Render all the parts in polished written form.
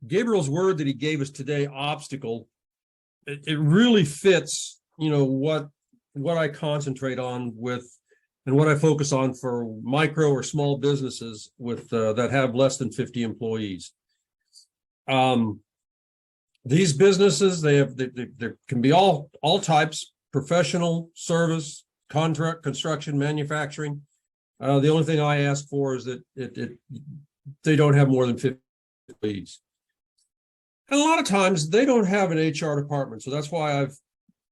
Gabriel's word that he gave us today, obstacle, it really fits, what I concentrate on with and what I focus on for micro or small businesses with that have less than 50 employees. These businesses, there can be all types: professional, service, contract, construction, manufacturing. The only thing I ask for is that they don't have more than 50 employees. And a lot of times they don't have an HR department. So that's why I've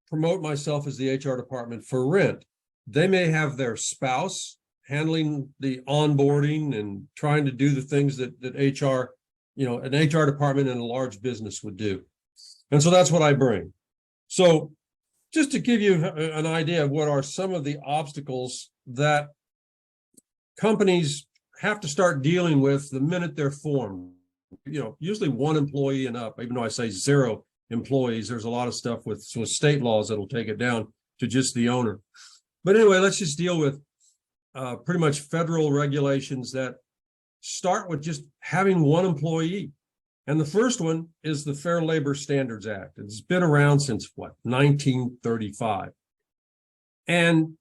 promote myself as the HR department for rent. They may have their spouse handling the onboarding and trying to do the things that HR, an HR department in a large business would do. And so that's what I bring. So just to give you an idea of what are some of the obstacles that companies have to start dealing with the minute they're formed. Usually one employee and up, even though I say 0 employees, there's a lot of stuff with state laws that'll take it down to just the owner. But anyway, let's just deal with pretty much federal regulations that start with just having one employee. And the first one is the Fair Labor Standards Act. It's been around since 1935. And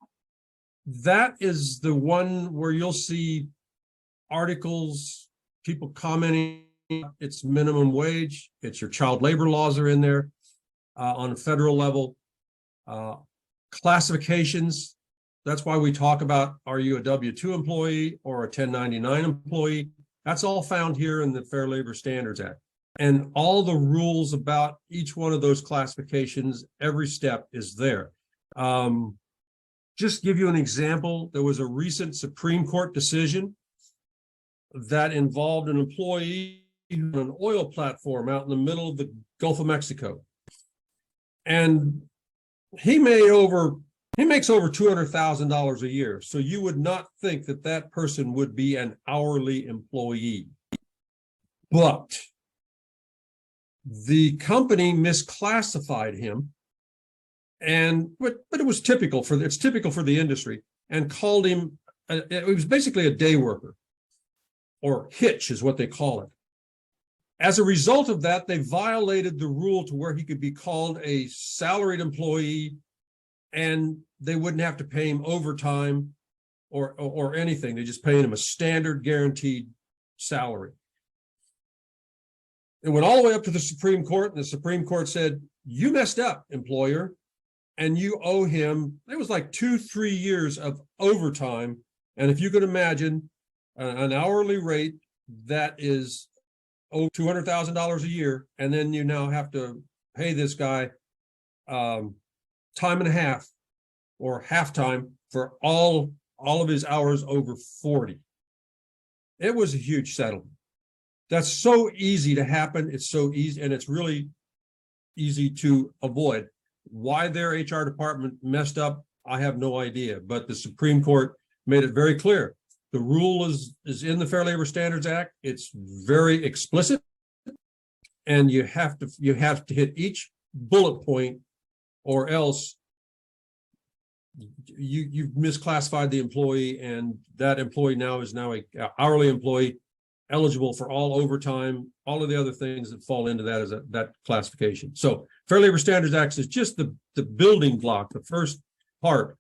that is the one where you'll see articles, people commenting. It's minimum wage. It's your child labor laws are in there on a federal level. Classifications. That's why we talk about, are you a W-2 employee or a 1099 employee? That's all found here in the Fair Labor Standards Act. And all the rules about each one of those classifications, every step is there. Just give you an example, there was a recent Supreme Court decision that involved an employee on an oil platform out in the middle of the Gulf of Mexico. And he makes over $200,000 a year. So you would not think that that person would be an hourly employee. But the company misclassified him, but it was typical for the industry, and called him, it was basically a day worker, or hitch is what they call it. As a result of that, they violated the rule to where he could be called a salaried employee, and they wouldn't have to pay him overtime or anything. They just paying him a standard guaranteed salary. It went all the way up to the Supreme Court, and the Supreme Court said, you messed up, employer, and you owe him, it was like 2-3 years of overtime. And if you could imagine an hourly rate that is $200,000 a year, and then you now have to pay this guy time and a half or halftime for all of his hours over 40. It was a huge settlement. That's so easy to happen. It's so easy, and it's really easy to avoid. Why their HR department messed up, I have no idea, but the Supreme Court made it very clear. The rule is in the Fair Labor Standards Act. It's very explicit, and you have to hit each bullet point, or else you've misclassified the employee, and that employee now is a hourly employee, eligible for all overtime, all of the other things that fall into that as that classification. So Fair Labor Standards Act is just the building block, the first part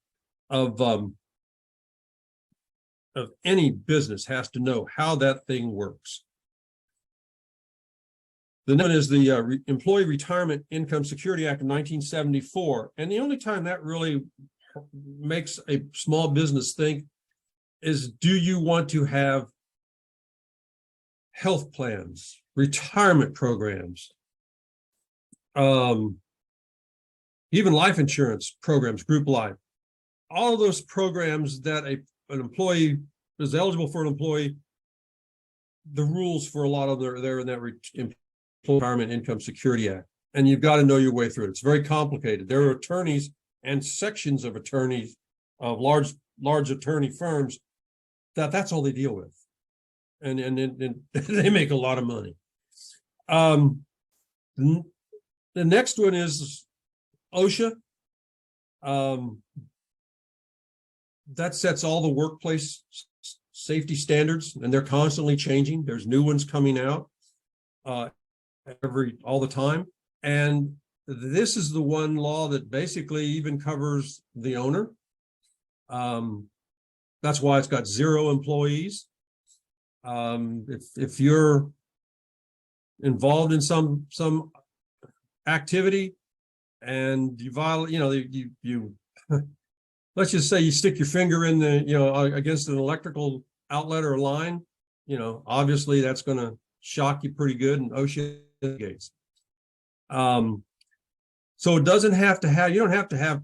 of any business has to know how that thing works. The next one is the Employee Retirement Income Security Act of 1974. And the only time that really makes a small business think is, do you want to have health plans, retirement programs, even life insurance programs, group life, all of those programs that an employee is eligible for an employee, the rules for a lot of them are in that Retirement Income Security Act. And you've got to know your way through it. It's very complicated. There are attorneys and sections of attorneys of large attorney firms that's all they deal with. And they make a lot of money. The next one is OSHA. That sets all the workplace safety standards, and they're constantly changing. There's new ones coming out. all the time. And this is the one law that basically even covers the owner. That's why it's got 0 employees. If you're involved in some activity and you violate, you let's just say you stick your finger in the, against an electrical outlet or line, obviously that's going to shock you pretty good and OSHA gates. So it doesn't have to have, you don't have to have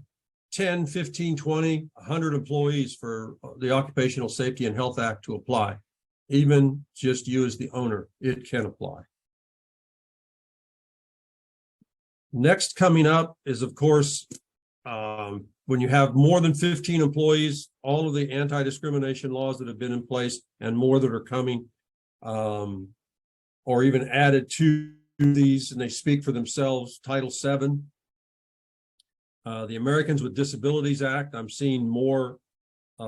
10, 15, 20, 100 employees for the Occupational Safety and Health Act to apply. Even just you as the owner, it can apply. Next coming up is, of course, when you have more than 15 employees, all of the anti-discrimination laws that have been in place and more that are coming, or even added to these, and they speak for themselves. Title VII, the Americans with Disabilities Act. I'm seeing more, I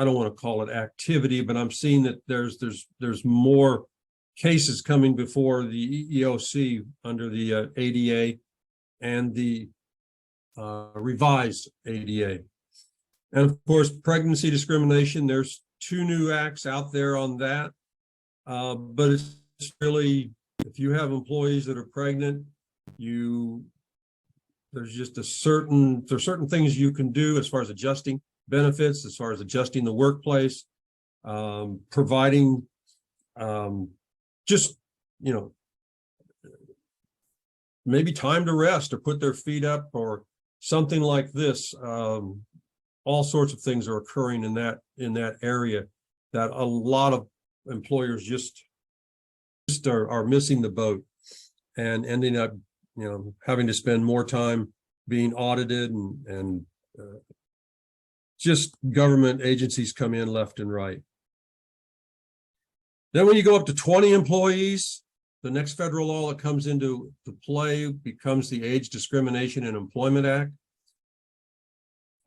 don't want to call it activity, but I'm seeing that there's more cases coming before the EEOC under the ADA and the revised ADA. And of course, pregnancy discrimination, there's 2 new acts out there on that. But it's really, if you have employees that are pregnant, there's certain things you can do as far as adjusting benefits, as far as adjusting the workplace, providing just, maybe time to rest or put their feet up or something like this. All sorts of things are occurring in that area that a lot of employers just are missing the boat and ending up, having to spend more time being audited and just government agencies come in left and right. Then when you go up to 20 employees, the next federal law that comes into play becomes the Age Discrimination in Employment Act.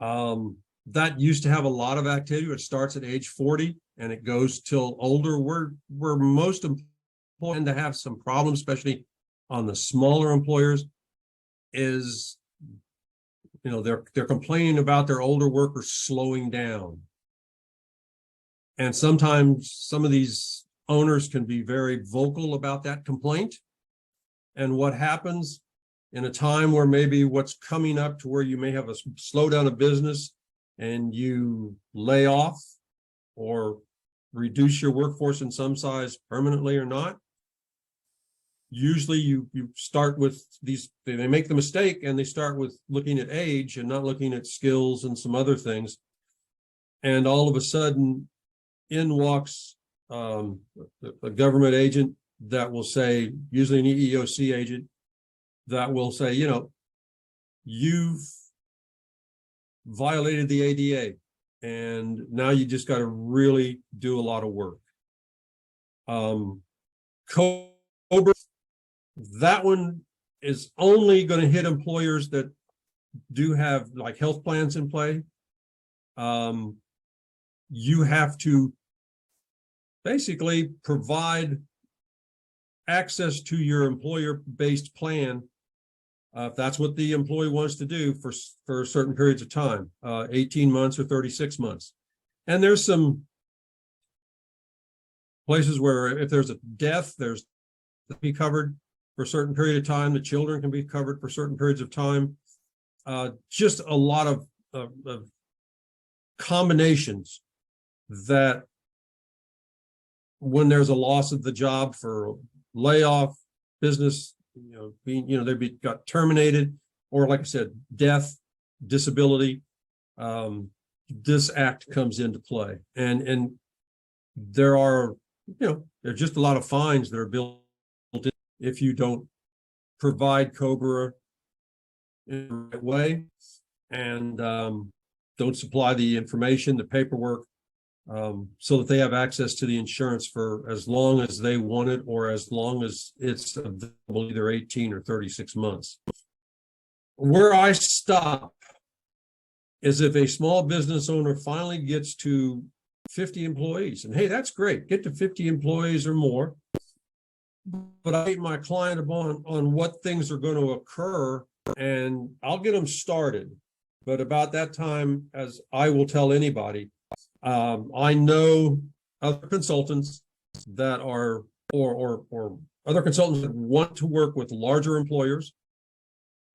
That used to have a lot of activity. It starts at age 40 and it goes till older. Where most employers tend to have some problems, especially on the smaller employers, is they're complaining about their older workers slowing down. And sometimes some of these owners can be very vocal about that complaint. And what happens in a time where maybe what's coming up to where you may have a slowdown of business and you lay off or reduce your workforce in some size permanently or not, usually you start with these, they make the mistake and they start with looking at age and not looking at skills and some other things. And all of a sudden in walks a government agent that will say, usually an EEOC agent, that will say, you've violated the ADA and now you just got to really do a lot of work. COBRA, that one is only going to hit employers that do have like health plans in play. You have to basically provide access to your employer-based plan if that's what the employee wants to do for certain periods of time, 18 months or 36 months. And there's some places where if there's a death, there's to be covered for a certain period of time. The children can be covered for certain periods of time. Just a lot of combinations that when there's a loss of the job for layoff, business, got terminated, or like I said, death, disability, this act comes into play. And there are, there's just a lot of fines that are built in if you don't provide COBRA in the right way and don't supply the information, the paperwork, so that they have access to the insurance for as long as they want it or as long as it's available, either 18 or 36 months. Where I stop is if a small business owner finally gets to 50 employees, and hey, that's great, get to 50 employees or more. but I meet my client on what things are going to occur, and I'll get them started. But about that time, as I will tell anybody, I know other consultants that are, or other consultants that want to work with larger employers,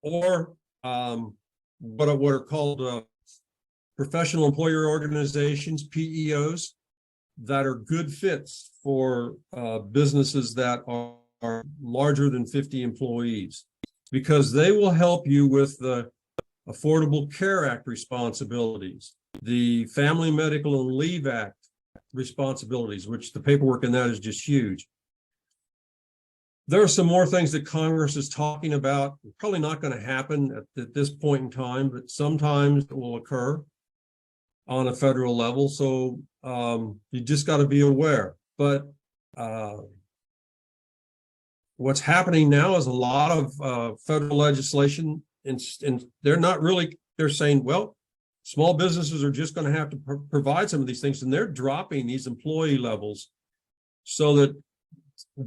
or what are called professional employer organizations, PEOs, that are good fits for businesses that are larger than 50 employees, because they will help you with the Affordable Care Act responsibilities, the Family Medical and Leave Act responsibilities, which the paperwork in that is just huge. There are some more things that Congress is talking about. Probably not going to happen at this point in time, but sometimes it will occur on a federal level. So you just got to be aware. But what's happening now is a lot of federal legislation, and they're not really, they're saying, well, small businesses are just going to have to provide some of these things, and they're dropping these employee levels so that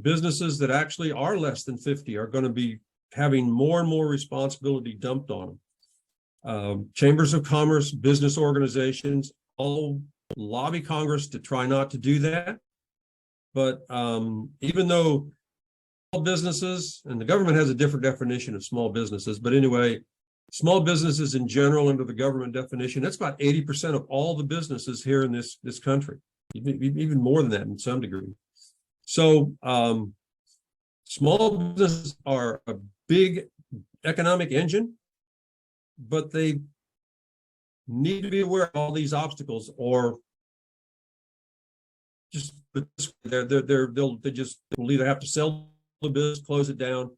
businesses that actually are less than 50 are going to be having more and more responsibility dumped on them. Chambers of commerce, business organizations, all lobby Congress to try not to do that. But even though small businesses, and the government has a different definition of small businesses, but anyway, small businesses in general under the government definition, that's about 80% of all the businesses here in this country, even more than that in some degree. So small businesses are a big economic engine, but they need to be aware of all these obstacles, or just they'll either have to sell the business, close it down,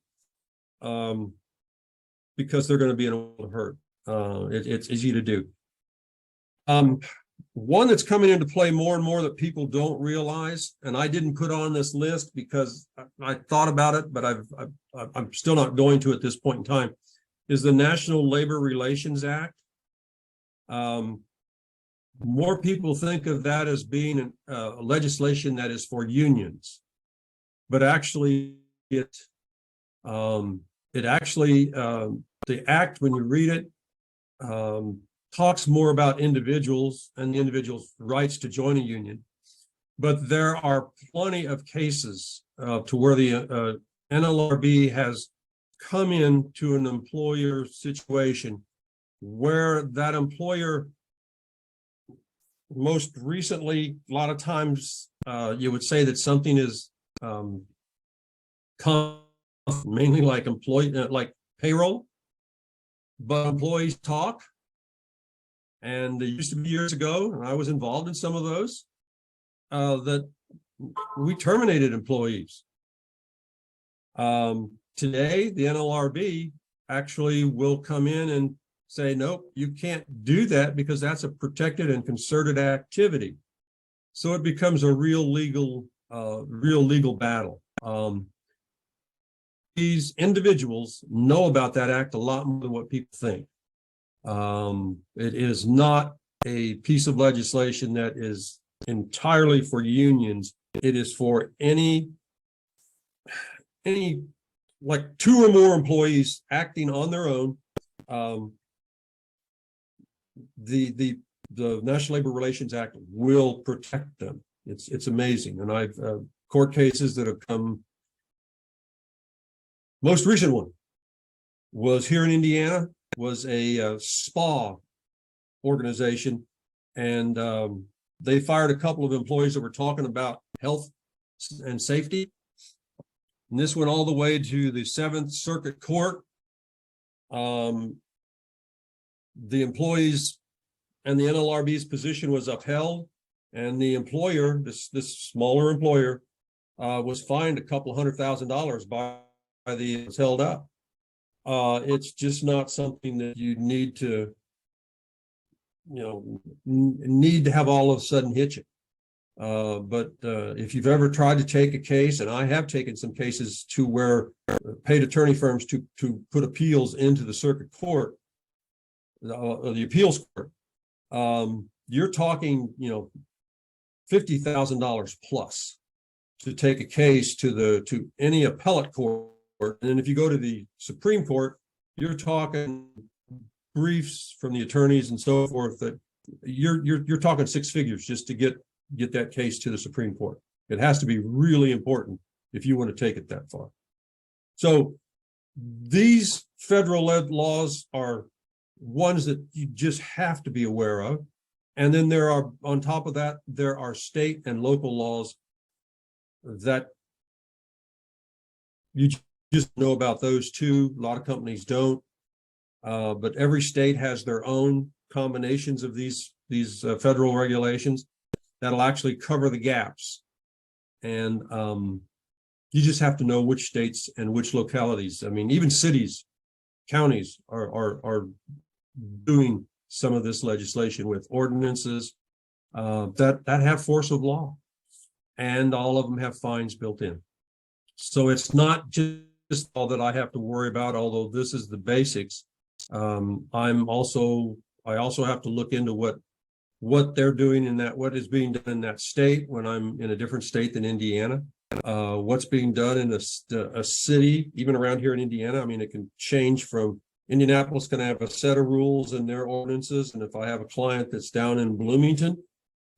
because they're going to be in a world of hurt. It's easy to do. One that's coming into play more and more that people don't realize, and I didn't put on this list because I thought about it, but I'm still not going to at this point in time, is the National Labor Relations Act. More people think of that as being a legislation that is for unions, but actually the act, when you read it, talks more about individuals and the individual's rights to join a union. But there are plenty of cases to where the NLRB has come into an employer situation where that employer, most recently, a lot of times you would say that something is mainly like like payroll, but employees talk. And there used to be years ago, and I was involved in some of those, that we terminated employees. Today, the NLRB actually will come in and say, nope, you can't do that because that's a protected and concerted activity. So it becomes a real legal battle. These individuals know about that act a lot more than what people think. It is not a piece of legislation that is entirely for unions. It is for any like 2 or more employees acting on their own. The National Labor Relations Act will protect them. It's amazing. And I've court cases that have come. Most recent one was here in Indiana, was a spa organization, and they fired a couple of employees that were talking about health and safety. And this went all the way to the 7th Circuit Court. The employees and the NLRB's position was upheld, and the employer, this smaller employer, was fined a couple $100,000 by the was held up. It's just not something that you need to, need to have all of a sudden hit you. But if you've ever tried to take a case, and I have taken some cases to where paid attorney firms to put appeals into the circuit court, the appeals court, you're talking, $50,000 plus. take a case to any appellate court. And if you go to the Supreme Court, you're talking briefs from the attorneys and so forth that you're talking six figures just to get that case to the Supreme Court. It has to be really important if you want to take it that far. So these federal led laws are ones that you just have to be aware of. And then there are, on top of that, there are state and local laws that you just know about those too. A lot of companies don't, but every state has their own combinations of these federal regulations that'll actually cover the gaps. And you just have to know which states and which localities. I mean, even cities, counties are doing some of this legislation with ordinances that have force of law, and all of them have fines built in. So it's not just all that I have to worry about, although this is the basics. I also have to look into what they're doing in that, what is being done in that state when I'm in a different state than Indiana. What's being done in a city, even around here in Indiana. I mean, it can change from Indianapolis can have a set of rules and their ordinances. And if I have a client that's down in Bloomington,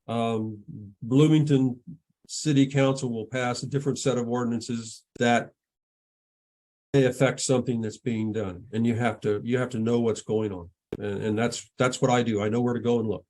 Bloomington City Council will pass a different set of ordinances that may affect something that's being done. And you have to know what's going on. And that's what I do. I know where to go and look.